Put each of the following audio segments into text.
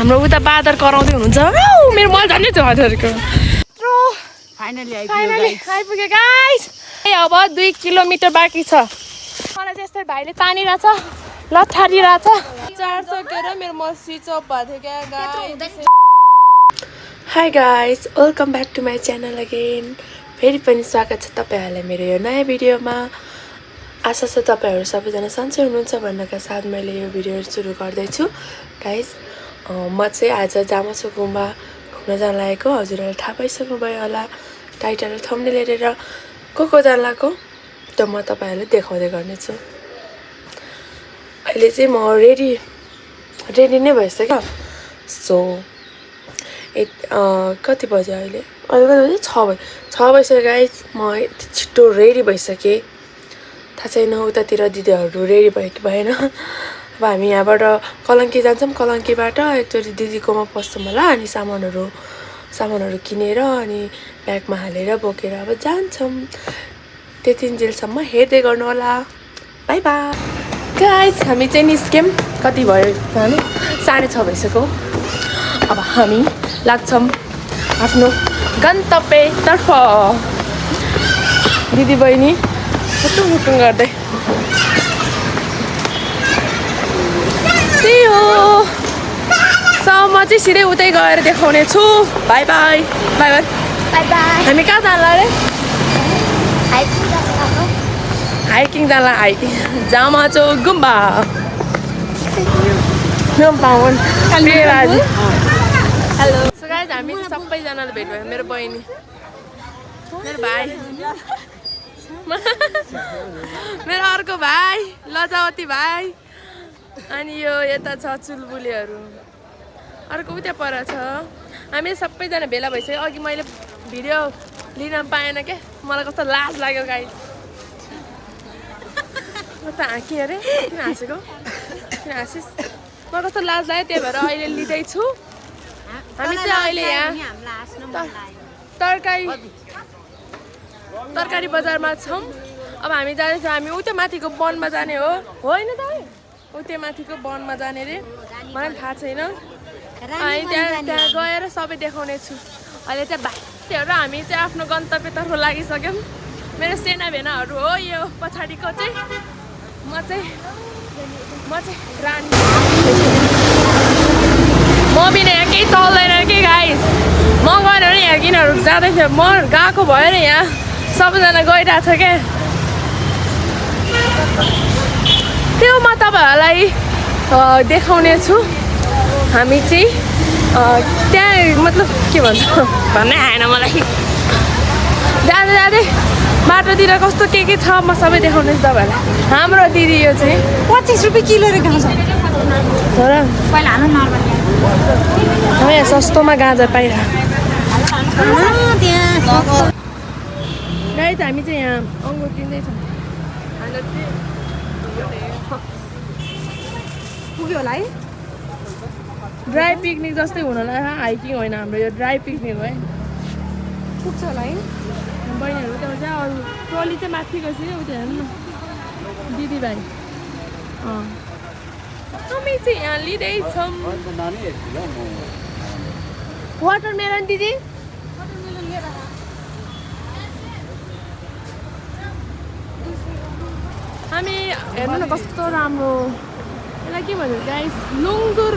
हाम्रो उता बादर कराउँदै हुनुहुन्छ मेरो मल झन् हजुरको फाइनली आइपुग्यो गाइस अब 2 किलोमिटर बाँकी छ मलाई चाहिँ यस्तै भाइले तानिरहेछ लथारिरहेछ 400 केर मेरो मल स्विच अफ भएको थियो क्या guys hi guys welcome back to my channel again फेरि पनि स्वागत छ तपाईँहरूलाई मेरो यो नयाँ भिडियोमा आशा छ तपाईँहरू सबैजना सन्चै हुनुहुन्छ भन्नका साथ मैले यो भिडियो सुरु गर्दैछु गाइस म चाहिँ आज जामासो गुम्बा घुम्न जान लागेको हजुरहरूले थाहा पाइसक्नुभयो होला टाइटल थम्बनेल हेरेर को जान लागेको त म तपाईँहरूलाई देखाउँदै गर्नेछु अहिले चाहिँ म रेडी नै भइसक्यो सो कति बज्यो अहिले अहिले 6 बज्यो गाइस म छिटो रेडी भइसकेँ थाहा छैन उतातिर दिदीहरू रेडी भयो कि भएन अब हामी यहाँबाट कलङ्की जान्छौँ कलङ्कीबाट एकचोटि दिदीकोमा पस्छौँ होला अनि सामानहरू किनेर अनि ब्यागमा हालेर बोकेर अब जान्छौँ त्यतिन्जेलसम्म हेर्दै गर्नु होला बाई बाई गाइस हामी चाहिँ निस्क्यौँ कति भयो जानु 6:30 भइसक्यो अब हामी लाग्छौँ आफ्नो गन्तव्यतर्फ दिदी बहिनी हुटुङ गर्दै त्यही हो म चाहिँ सिधै उतै गएर देखाउने छु by by by by by by हामी कहाँ जान्ला अरे हाइकिङ जान्ला हाइकिङ जामाचो गुम्बा हेलो सो गाइस हामी चाहिँ सबैजनाले भेट भयो मेरो बहिनी मेरो भाइ मेरो अर्को भाइ लजावती भाइ अनि यो यता छ चुलबुलेहरू अर्को उता पर छ हामी सबैजना भेला भइसक्यो अघि मैले भिडियो लिन पाएन क्या मलाई कस्तो लाज लाग्यो गाइस म त हाँकेँ अरे किन हाँसेको किन हाँसिस् मलाई कस्तो लाज लाग्यो त्यही भएर अहिले लिँदैछु हामी चाहिँ अहिले यहाँ तरकारी बजारमा छौँ अब हामी जाँदैछौँ हामी उतै माथिको वनमा जाने हो होइन त उतै माथिको वनमा जाने रे मलाई थाहा छैन अनि त्यहाँ गएर सबै देखाउने छु अहिले चाहिँ भाइहरू हामी चाहिँ आफ्नो गन्तव्यतर्फ लागिसक्यौँ मेरो सेना भेनाहरू हो यो पछाडिको चाहिँ म चाहिँ रानी म बिना यहाँ केही चल्दैन कि गाइस म गएर नि यहाँ किनहरू जाँदै थियो म गएको भयो नि यहाँ सबैजना गइरहेको छ क्या त्यो म तपाईँहरूलाई देखाउने छु हामी चाहिँ त्यहाँ मतलब के भन्छ भन्नै आएन मलाई जाँदै बाटोतिर कस्तो के छ म सबै देखाउने छु तपाईँहरूलाई हाम्रो दिदी यो चाहिँ 25 रुपियाँ किलो रे गाउँछ हो र पहिला हाल्नु नर्मल यहाँ सस्तोमा गाजर पाइरहेको गाइस हामी चाहिँ यहाँ अङ्गुर किन्दैछौँ पुग्यो होला है ड्राई पिकनिक जस्तै हुन लाग्यो हाइकिङ होइन हाम्रो यो ड्राई पिकनिक हो है पुग्छ होला है बहिनीहरू त्यहाँ चाहिँ अरू ट्रली चाहिँ माथि गएपछि उता हेर्नु न दिदीभाइ हामी चाहिँ यहाँ लिँदैछौँ वाटरमेलन दिदी हामी हेर्नु न कस्तो राम्रो यसलाई के भन्छ गाइस लुङदुर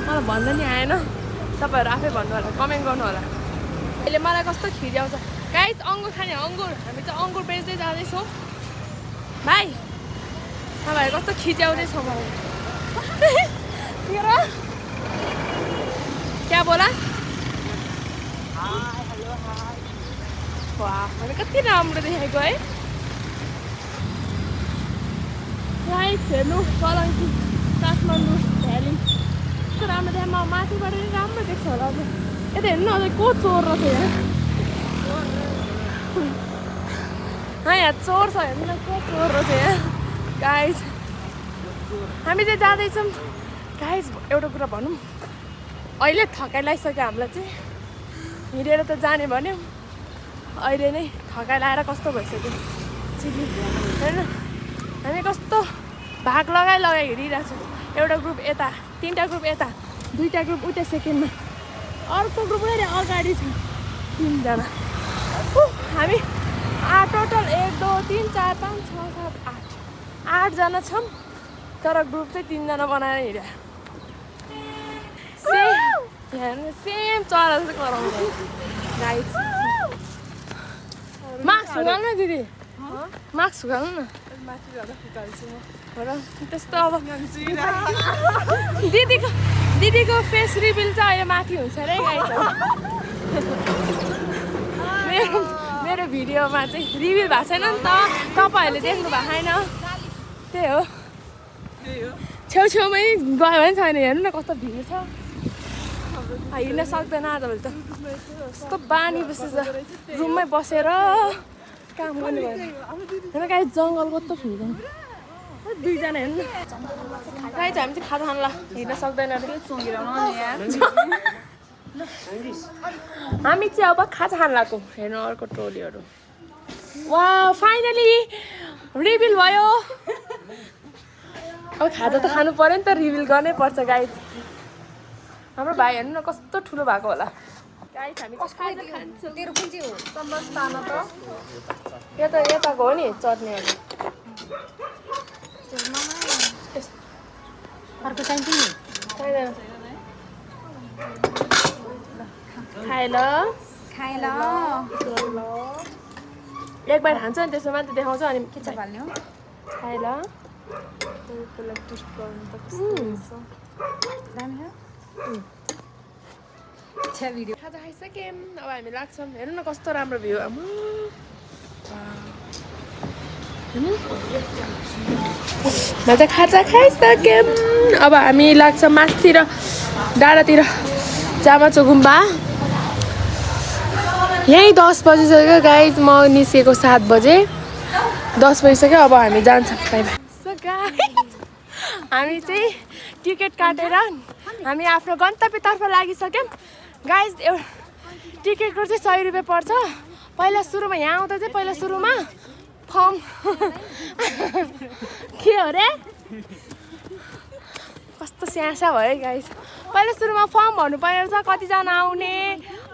मलाई भन्न नि आएन तपाईँहरू आफै भन्नु होला कमेन्ट गर्नु होला अहिले मलाई कस्तो खिरी आउँछ गाइस अङ्गुर खाने अङ्गुर हामी चाहिँ अङ्गुर बेच्दै जाँदैछौँ भाइ तपाईँहरू कस्तो खिच्याउँदैछ मलाई क्या बोला हामी कति राम्रो देखेको है गाइस हेर्नु कलङ्की काठमाडौँ भ्याली कस्तो राम्रो देखेँ म माथिबाट नि राम्रो देख्छ होला अब यता हेर्नु न अझै को चोर रहेछ यहाँ चोर छ हेर्नु न को चोर रहेछ यहाँ गाइस हामी चाहिँ जाँदैछौँ गाइस एउटा कुरा भनौँ अहिले थकाइ लागिसक्यो हामीलाई चाहिँ हिँडेर त जाने भन्यो अहिले नै थकाइ लाएर कस्तो भइसक्यो चिल्ली होइन हामी कस्तो भाग लगाइ हिँडिरहेको छौँ एउटा ग्रुप यता 3टा ग्रुप यता दुईटा ग्रुप उता सेकेन्डमा अर्को ग्रुप पनि अगाडि छ 3 जना हामी टोटल 1 2 3 4 5 6 7 8 जना छौँ तर ग्रुप चाहिँ 3 जना बनाएर हिँड्यो सेम चरा जस्तो कराउँछ गाइस मास्क उगाल्नु न दिदी मास्क उगाल्नु न त्यस्तो अब दिदीको फेस रिभिल चाहिँ अहिले माथि हुन्छ अरे गाइस मेरो भिडियोमा चाहिँ रिभिल भएको छैन नि त तपाईँहरूले देख्नु भएको छैन त्यही हो छेउछेउमै गयो भने छैन हेर्नु न कस्तो भिड छ हिँड्न सक्दैन आजभोलि त कस्तो बानी बसेछ रुममै बसेर काम गर्ने भएर हेर्नु गाई जङ्गल कस्तो फुल्दैन 2 जना हेर्नु गाई चाहिँ हामी चाहिँ खाजा खानला हिँड्न सक्दैन हामी चाहिँ अब खाजा खान लाग्यो हेर्नु अर्को टोलीहरू वा फाइनली रिभिल भयो अब खाजा त खानु पर्यो नि त रिभिल गर्नै पर्छ गाई हाम्रो भाइ हेर्नु न कस्तो ठुलो भएको होला गाई हामी खाजा खान्छौँ तेरो कुन चाहिँ हो समस्तामा त यताको हो नि चट्नीहरू अर्को चाहिन्छ नि खाए ल एक बार खान्छ नि त्यसमा मात्रै देखाउँछ अनि के छ फाल्ने हो खाए ल भिडियो खाजा खाइसक्यौँ अब हामी लाग्छौँ हेर्नु न कस्तो राम्रो भ्यू म चाहिँ खाजा खाइसक्यौँ अब हामी लाग्छ माथितिर डाँडातिर जामाचो गुम्बा यहीँ 10 बजिसक्यो गाइज म निस्केको 7 बजे 10 बजिसक्यो अब हामी जान्छौँ हामी चाहिँ टिकट काटेर हामी आफ्नो गन्तव्यतर्फ लागिसक्यौँ गाइज एउटा टिकटको चाहिँ 100 रुपियाँ पर्छ पहिला सुरुमा यहाँ आउँदा चाहिँ पहिला सुरुमा फर्म के हो रे कस्तो स्यासा भयो गाइस पहिला सुरुमा फर्म भर्नु पर्ने रहेछ कतिजना आउने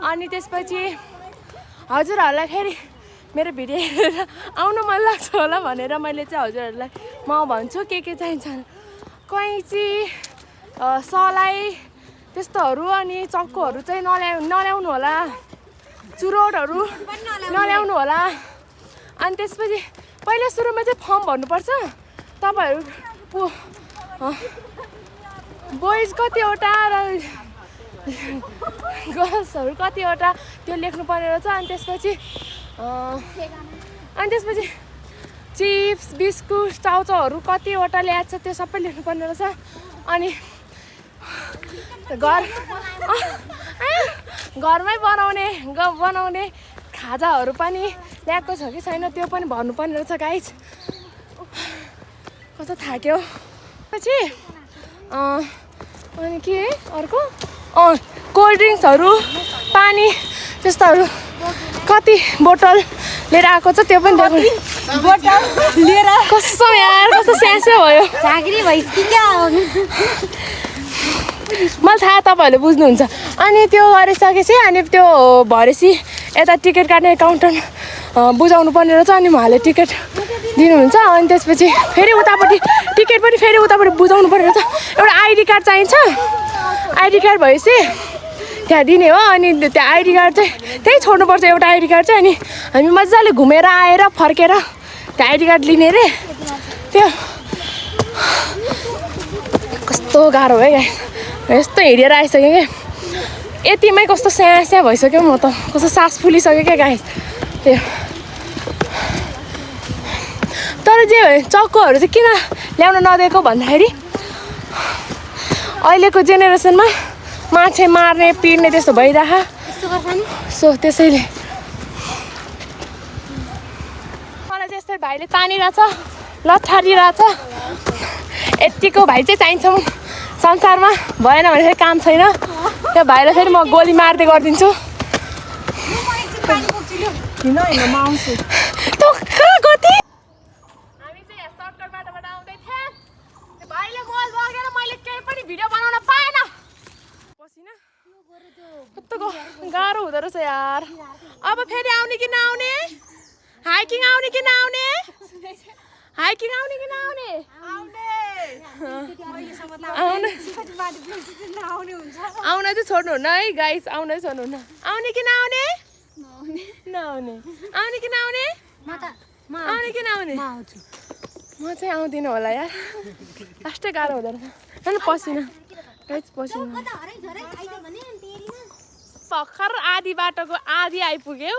अनि त्यसपछि हजुरहरूलाई फेरि मेरो भिडियो हेरेर आउन मन लाग्छ होला भनेर मैले चाहिँ हजुरहरूलाई म भन्छु के चाहिन्छ कैँची सलाई त्यस्तोहरू अनि चक्कुहरू चाहिँ नल्याउनु होला चुरोटहरू नल्याउनु होला अनि त्यसपछि पहिला सुरुमा चाहिँ फर्म भर्नुपर्छ तपाईँहरू बोइज कतिवटा र गर्ल्सहरू कतिवटा त्यो लेख्नुपर्ने रहेछ अनि त्यसपछि चिप्स बिस्कुट चाउचाउहरू कतिवटा ल्याएको छ त्यो सबै लेख्नुपर्ने रहेछ अनि घरमै बनाउने खाजाहरू पनि ल्याएको छ कि छैन त्यो पनि भन्नुपर्ने रहेछ गाइज कस्तो थाक्यो पछि अनि के अर्को कोल्ड ड्रिङ्क्सहरू पानी त्यस्तोहरू कति बोतल लिएर आएको छ त्यो पनि बोतल लिएर कस्तो यार कस्तो स्यासे भयो झाँक्री भइस कि क्या मलाई थाहा तपाईँहरूले बुझ्नुहुन्छ अनि त्यो गरिसकेपछि अनि त्यो भरेपछि यता टिकट काट्ने काउन्टर बुझाउनु पर्ने रहेछ अनि उहाँले टिकट दिनुहुन्छ अनि त्यसपछि फेरि उतापट्टि टिकट पनि फेरि उतापट्टि बुझाउनु पर्ने रहेछ एउटा आइडी कार्ड चाहिन्छ आइडी कार्ड भएपछि त्यहाँ दिने हो अनि त्यो आइडी कार्ड चाहिँ त्यही छोड्नुपर्छ एउटा आइडी कार्ड चाहिँ अनि हामी मजाले घुमेर आएर फर्केर त्यो आइडी कार्ड लिने रे त्यो कस्तो गाह्रो है यस्तो हिँडेर आइसक्यो क्या यतिमै कस्तो स्यास्या भइसक्यो म त कस्तो सास फुलिसक्यो क्या गाई त्यो तर जे चक्कुहरू चाहिँ किन ल्याउन नदिएको भन्दाखेरि अहिलेको जेनेरेसनमा माछे मार्ने पिर्ने त्यस्तो भइरह सो त्यसैले मलाई चाहिँ यस्तै भाइले तानिरहेछ लथारिरहेछ यतिको भाइ चाहिँ चाहिन्छ संसारमा भएन भने फेरि काम छैन त्यो भाइलाई फेरि म गोली मार्दै गरिदिन्छु म आउँछु गति हामी चाहिँ यहाँ सर्टकट बाटोबाट आउँदै थियौँ भाइले मल बगेर मैले केही पनि भिडियो बनाउन पाएन कस्तो गाह्रो हुँदो रहेछ यार अब फेरि आउने कि नआउने हाइकिङ आउने कि नआउने हाइकिङ आउने कि नआउने आउन चाहिँ छोड्नुहुन्न है गाइस आउन चाहिँ छोड्नुहुन्न आउने कि नआउने नआउने आउने कि नआउने आउने कि नआउने म चाहिँ आउँदिनँ होला यार लास्टै गाह्रो हुँदो रहेछ होइन पसिना गाइस पसिना भर्खर आधी बाटोको आधी आइपुग्यो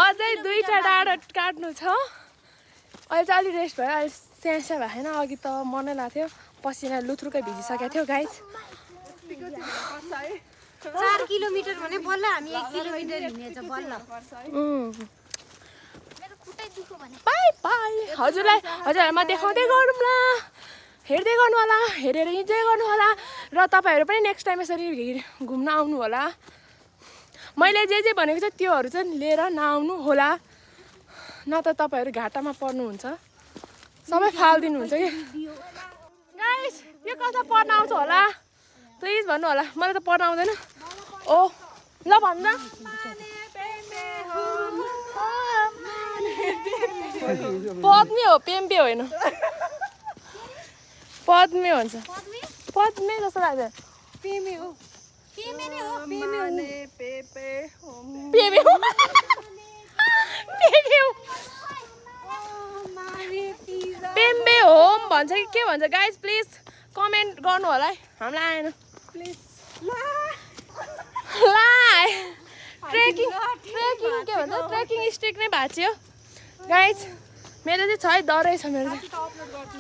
अझै 2टा डाँडा काट्नु छ अहिले चाहिँ अलि रेस्ट भयो अहिले स्यास्या भएको छैन अघि त मनै लाग्थ्यो पसिना लुथुरुकै भिजिसकेको थियो गाइस 4 किलोमिटर भने बल्ल हामी 1 किलोमिटर हिँडेछ बल्ल बाई बाई हजुरलाई म देखाउँदै गरौँला हेर्दै गर्नु होला हेरेर इन्जोय गर्नु होला र तपाईँहरू पनि नेक्स्ट टाइम यसरी घुम्न आउनु होला मैले जे भनेको छ त्योहरू चाहिँ लिएर नआउनु होला न त तपाईँहरू घाटामा पर्नुहुन्छ सबै फालिदिनुहुन्छ कि गाइस यो कता पढ्न आउँछ होला प्लिज भन्नु होला मलाई त पढ्न आउँदैन ओ ल भन्दा पद्मे हो पेम्बे होइन पद्मे भन्छ पद्मे जस्तो लाग्छ पेमे हो पेमे नै हो पेमे हो पेमे हो पेम्बे होम भन्छ कि के भन्छ गाइस प्लिज कमेन्ट गर्नु होला है हामीलाई आएन प्लिज ला ट्रेकिङ के भन्छ ट्रेकिङ स्टिक नै भाँच्यो गाइस मेरो चाहिँ छ है डरै छ मेरो चाहिँ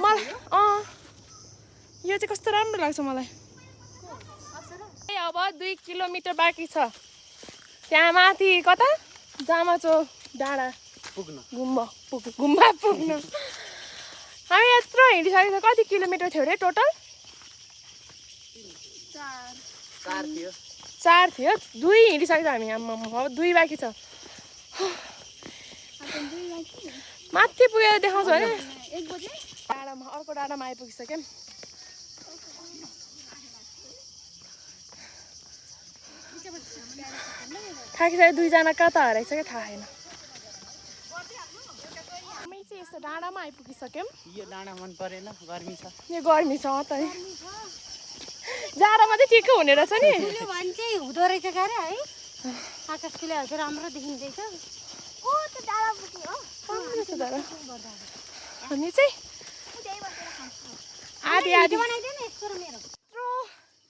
मलाई यो चाहिँ कस्तो राम्रो लाग्छ मलाई अब 2 किलोमिटर बाँकी छ त्यहाँ माथि कता जामाचो डाँडा गुम्बा पुग्नु हामी यत्रो हिँडिसकेको छ कति किलोमिटर थियो अरे टोटल 4 थियो 2 हिँडिसकेको छ हामी अब 2 बाँकी छ माथि पुगेर देखाउँछ होइन डाँडामा अर्को डाँडामा आइपुगिसक्यौँ थाकिसक्यो 2 जना कता हराइछ क्या थाहा छैन हामी चाहिँ यस्तो डाँडामा आइपुगिसक्यौँ यो डाँडा मन परेन गर्मी छ यो गर्मी छ त जाडोमा चाहिँ ठिकै हुने रहेछ नि भने चाहिँ हुँदो रहेछ गरे है आकाश खुलेर चाहिँ राम्रो देखिँदैछ हामी चाहिँ आधी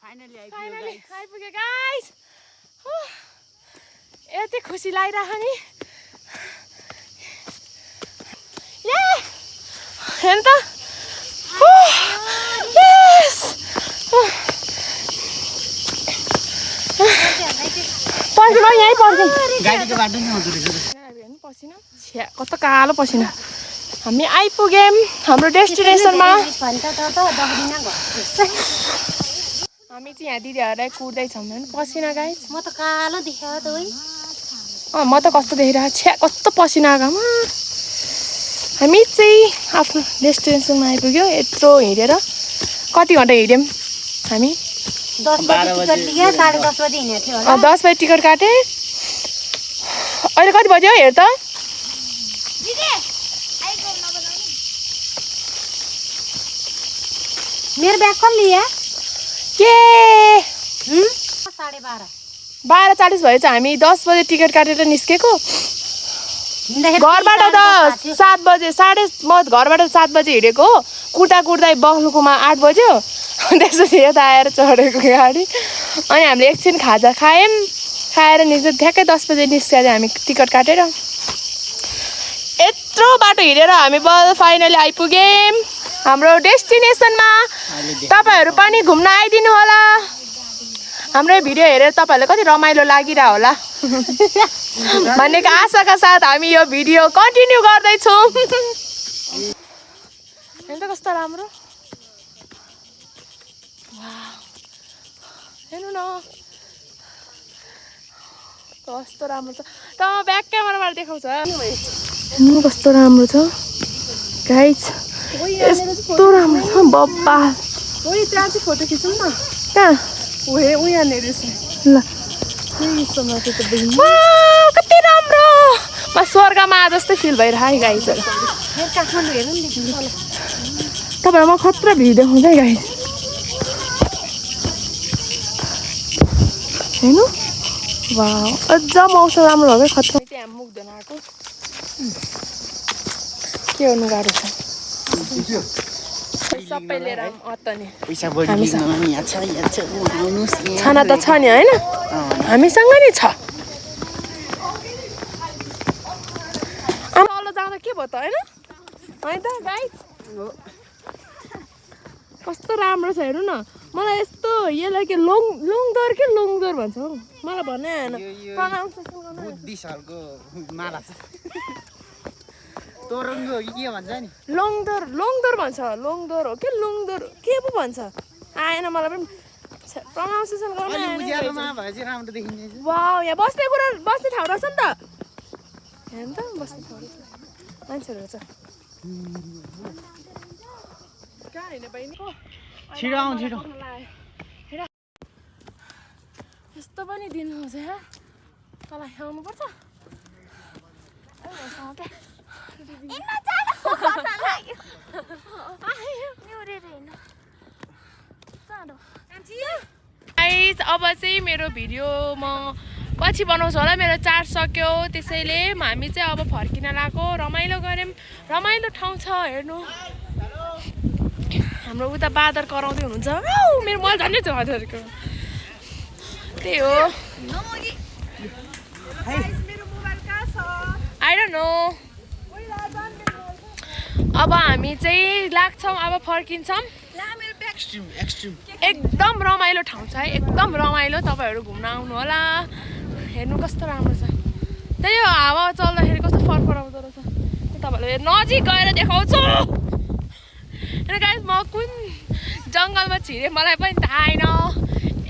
फाइनली आइपुग्यो गाइस यति खुसी लागिरहेको नि हेर्नु त पर्खिनु यहीँ पर्खिनु गाडीको बाटो नि हुँदो रहेछ हेर्नु पसिना छ्या कस्तो कालो पसिना हामी आइपुग्यौँ हाम्रो डेस्टिनेसनमा हामी चाहिँ यहाँ दिदीहरूलाई कुर्दैछौँ होइन पसिना गाइस म त कालो देखायो त है म त कस्तो देखिरहेको छ्या कस्तो पसिना आएकोमा हामी चाहिँ आफ्नो डेस्टिनेसनमा आइपुग्यो यत्रो हिँडेर कति घन्टा हिँड्यौँ हामी 10 बजे टिकट लिएर 10:30 बजे हिँडेको थियो होला 10 बजे टिकट काटेँ अहिले कति बज्यो हेर त मेरो ब्याग कसले लियो के 12:30 12:40 भएछ हामी 10 बजे टिकट काटेर निस्केको घरबाट त 7 बजे म घरबाट 7 बजे हिँडेको हो कुर्दा बग्लुकोमा 8 बज्यो त्यसपछि यता आएर चढेको गाडी अनि हामीले एकछिन खाजा खाएर निस्क्यो ठ्याक्कै 10 बजे निस्क्यो हामी टिकट काटेर यत्रो बाटो हिँडेर हामी बल फाइनली आइपुग्यौँ हाम्रो डेस्टिनेसनमा तपाईँहरू पनि घुम्न आइदिनु होला हाम्रो भिडियो हेरेर तपाईँहरूलाई कति रमाइलो लागिरह होला भन्नेको आशाका साथ हामी यो भिडियो कन्टिन्यू गर्दैछौँ हेर्नु त कस्तो राम्रो हेर्नु न कस्तो राम्रो छ त ब्याक क्यामेराबाट देखाउँछ हेर्नु कस्तो राम्रो छ गाइस यस्तो राम्रो छ बब्बा त्यहाँ चाहिँ फोटो खिचौँ न कहाँ ओहे उ यहाँ रहेछ ल कति राम्रो म स्वर्गमा जस्तै फिल भइरहेको गाइजहरू काठमाडौँ हेरौँ नि तपाईँलाई म खतरा भिड देखाउँछ है गाइज हेर्नु वा अझ मौसम राम्रो हो क्या खतरा त्यहाँ मुग्दैन आएको के गर्नु गाह्रो छ सबै लिएर अत्तनी छाना त छ नि होइन हामीसँग नि छ तल जाँदा के भयो त होइन है त गाइज कस्तो राम्रो छ हेर्नु न मलाई यस्तो यसलाई के लोङदर के लोङदर भन्छ हौ मलाई भन्नै आएन लोङदर भन्छ लोङदर हो कि लोङदर के पो भन्छ आएन मलाई पनि प्रनाउन्सिएसन गर्न वाउ यहाँ बस्ने ठाउँ रहेछ नि त हेर्नु त बस्ने ठाउँ रहेछ मान्छेहरू छ कहाँ होइन बहिनी छिटो आउँ छिटो यस्तो पनि दिनुहुन्छ तँलाई आउनुपर्छ अब चाहिँ मेरो भिडियो म पछि बनाउँछु होला मेरो चार्ज सक्यो त्यसैले हामी चाहिँ अब फर्किन लागेको रमाइलो गऱ्यौँ रमाइलो ठाउँ छ हेर्नु हाम्रो उता बादर कराउँदै हुनुहुन्छ मेरो मोबाइल झन्डै छ हजुरको त्यही हो आई डोन्ट नो अब हामी चाहिँ लाग्छौँ अब फर्किन्छौँ एकदम रमाइलो ठाउँ छ है एकदम रमाइलो तपाईँहरू घुम्न आउनु होला हेर्नु कस्तो राम्रो छ त्यही हो हावा चल्दाखेरि कस्तो फरफर आउँदो रहेछ तपाईँहरूले नजिक गएर देखाउँछु गाइस म कुन जङ्गलमा छिरेँ मलाई पनि थाहा आएन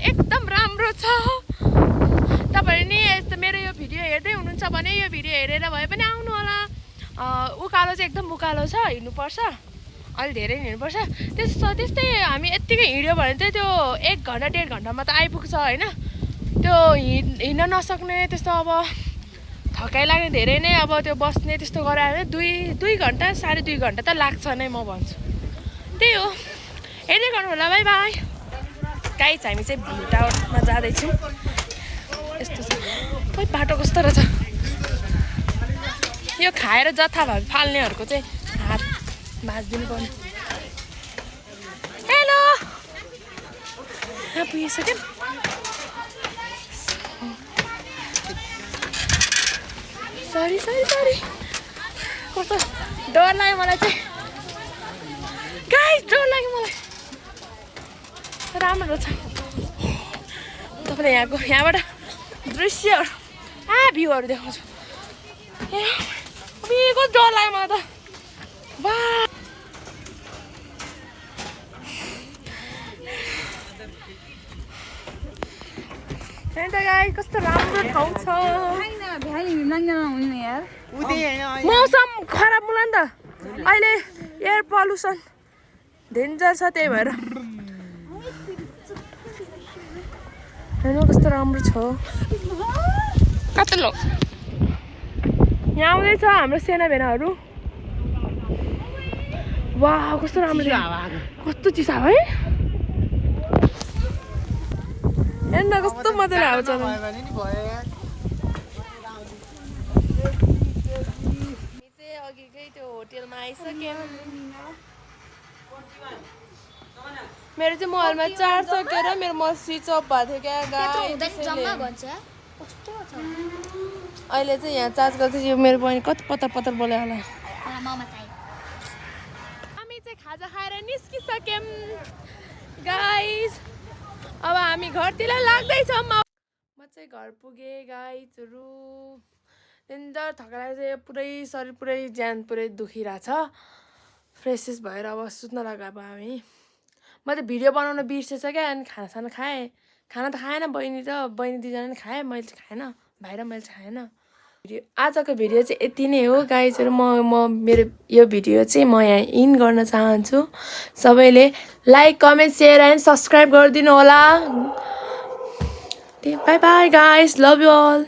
एकदम राम्रो छ तपाईँहरू नि यस्तो मेरो यो भिडियो हेर्दै हुनुहुन्छ भने यो भिडियो हेरेर भए पनि आउनु होला उकालो चाहिँ एकदम उकालो छ हिँड्नुपर्छ अलि धेरै हिँड्नुपर्छ त्यस्तै हामी यत्तिकै हिँड्यो भने चाहिँ त्यो 1 घन्टा 1.5 घन्टामा त आइपुग्छ होइन त्यो हिँड्न नसक्ने त्यस्तो अब थकाइ लाग्ने धेरै नै अब त्यो बस्ने त्यस्तो गरायो भने 2 घन्टा 2.5 घन्टा त लाग्छ नै म भन्छु त्यही हो हेर्दै गर्नु होला बाई बाई गाइस हामी चाहिँ भ्यू टावरमा जाँदैछौँ यस्तो छ खोइ बाटो कस्तो रहेछ यो खाएर जथाभावी फाल्नेहरूको चाहिँ हात भाँचिदिनु पर्ने हेलो यहाँ पुगिसक्यो सरी कस्तो डर लाग्यो मलाई चाहिँ गाइस डर लाग्यो मलाई राम्रो छ तपाईँलाई यहाँबाट दृश्यहरू भ्यूहरू देखाउँछु कस्तो डर लाग्यो मलाई त बा गाइस कस्तो राम्रो ठाउँ छ मौसम खराब होला नि त अहिले एयर पल्युसन डेन्जर छ त्यही भएर हेर्नु कस्तो राम्रो छ कतिलो यहाँ आउँदैछ हाम्रो सेनाभेनाहरू वा कस्तो राम्रो कस्तो चिसो है हेर्न कस्तो मजाले आउँछ अघिकै त्यो होटेलमा आइसक्यो मेरो चाहिँ मोबाइलमा चार्ज सकेर मेरो मोबाइल स्विच अफ भएको थियो क्या अहिले चाहिँ यहाँ चार्ज गर्दैछु मेरो बहिनी कति पतर बोल्यो होला हामी चाहिँ खाजा खाएर निस्किसक्यौँ गाइस अब हामी घरतिर लाग्दैछौँ म चाहिँ घर पुगेँ गाइजहरू डेन्जर थकाइ चाहिँ पुरै शरीर पुरै ज्यान पुरै दुखिरहेछ फ्रेसेस भएर अब सुत्न लाग्यो अब हामी म त भिडियो बनाउन बिर्सेछ क्या अनि खानासाना खाएँ खाना त खाएन बहिनी 2जनाले खाएँ मैले चाहिँ खाएन भाइ र मैले चाहिँ खाएन आजको भिडियो चाहिँ यति नै हो गाइजहरू मेरो यो भिडियो चाहिँ म यहाँ इन गर्न चाहन्छु सबैले like comment share and subscribe गरिदिनु होला bye bye guys, love you all.